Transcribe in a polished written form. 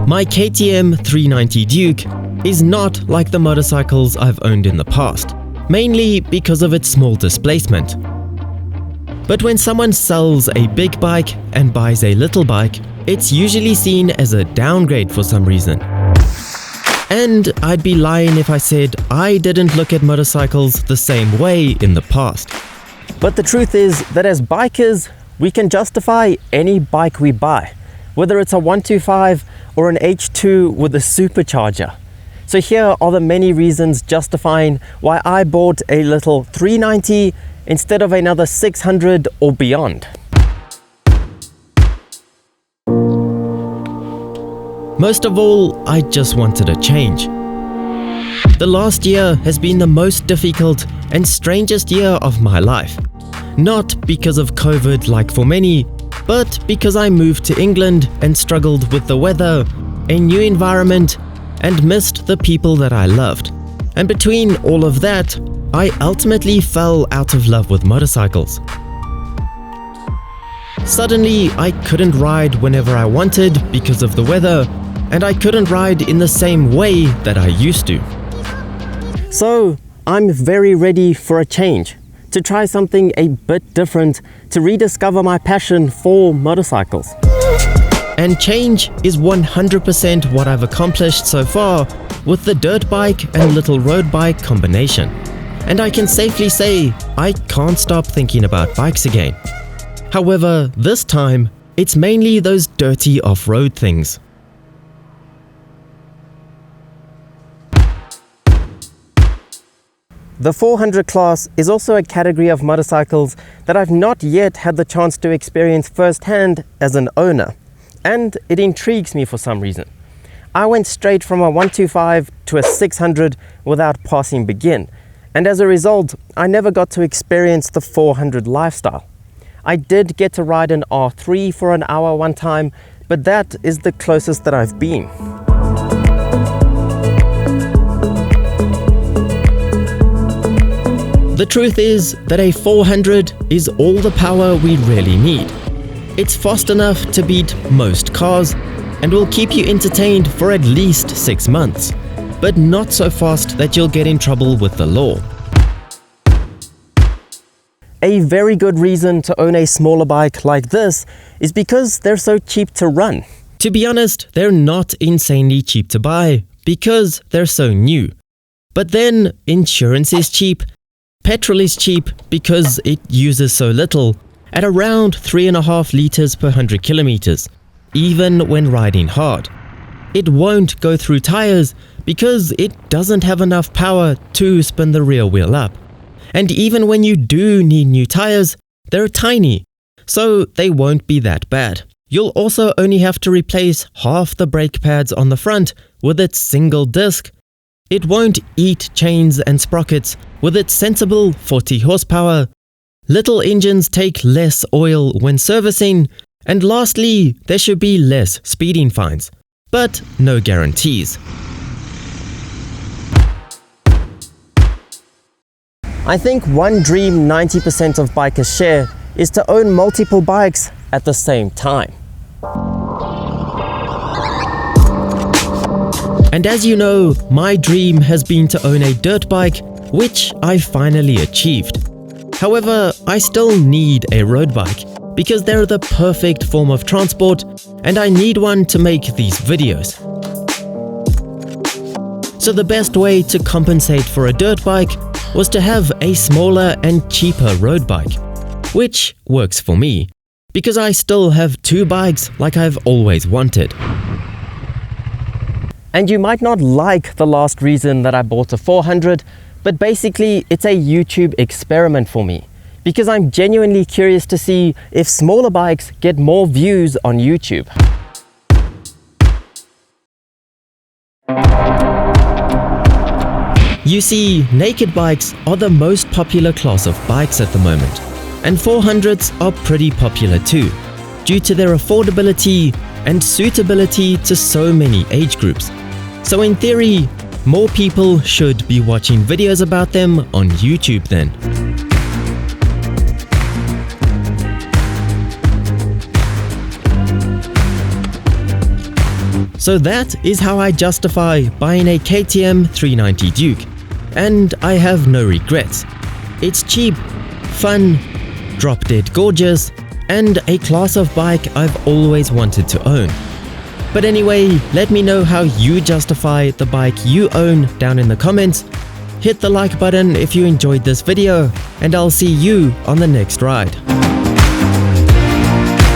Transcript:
My KTM 390 Duke is not like the motorcycles I've owned in the past, mainly because of its small displacement. But when someone sells a big bike and buys a little bike, it's usually seen as a downgrade for some reason. And I'd be lying if I said I didn't look at motorcycles the same way in the past. But the truth is that as bikers, we can justify any bike we buy, whether it's a 125 or an H2 with a supercharger. So here are the many reasons justifying why I bought a little 390 instead of another 600 or beyond. Most of all, I just wanted a change. The last year has been the most difficult and strangest year of my life. Not because of COVID like for many, but because I moved to England and struggled with the weather, a new environment, and missed the people that I loved. And between all of that, I ultimately fell out of love with motorcycles. Suddenly, I couldn't ride whenever I wanted because of the weather, and I couldn't ride in the same way that I used to. So, I'm very ready for a change, to try something a bit different, to rediscover my passion for motorcycles. And change is 100% what I've accomplished so far with the dirt bike and little road bike combination. And I can safely say I can't stop thinking about bikes again. However, this time, it's mainly those dirty off-road things. The 400 class is also a category of motorcycles that I've not yet had the chance to experience firsthand as an owner. And it intrigues me for some reason. I went straight from a 125 to a 600 without passing begin. And as a result, I never got to experience the 400 lifestyle. I did get to ride an R3 for an hour one time, but that is the closest that I've been. The truth is that a 400 is all the power we really need. It's fast enough to beat most cars and will keep you entertained for at least 6 months, but not so fast that you'll get in trouble with the law. A very good reason to own a smaller bike like this is because they're so cheap to run. To be honest, they're not insanely cheap to buy because they're so new. But then insurance is cheap, petrol is cheap because it uses so little, at around 3.5 liters per 100 kilometers, even when riding hard. It won't go through tires because it doesn't have enough power to spin the rear wheel up. And even when you do need new tires, they're tiny, so they won't be that bad. You'll also only have to replace half the brake pads on the front with its single disc. It won't eat chains and sprockets with its sensible 40 horsepower. Little engines take less oil when servicing, and lastly, there should be less speeding fines, but no guarantees. I think one dream 90% of bikers share is to own multiple bikes at the same time. And as you know, my dream has been to own a dirt bike, which I finally achieved. However, I still need a road bike because they're the perfect form of transport and I need one to make these videos. So the best way to compensate for a dirt bike was to have a smaller and cheaper road bike, which works for me because I still have 2 bikes like I've always wanted. And you might not like the last reason that I bought a 400, but basically it's a YouTube experiment for me because I'm genuinely curious to see if smaller bikes get more views on YouTube. You see, naked bikes are the most popular class of bikes at the moment, and 400s are pretty popular too, due to their affordability and suitability to so many age groups. So in theory, more people should be watching videos about them on YouTube then. So that is how I justify buying a KTM 390 Duke. And I have no regrets. It's cheap, fun, drop dead gorgeous, and a class of bike I've always wanted to own. But anyway, let me know how you justify the bike you own down in the comments. Hit the like button if you enjoyed this video, and I'll see you on the next ride.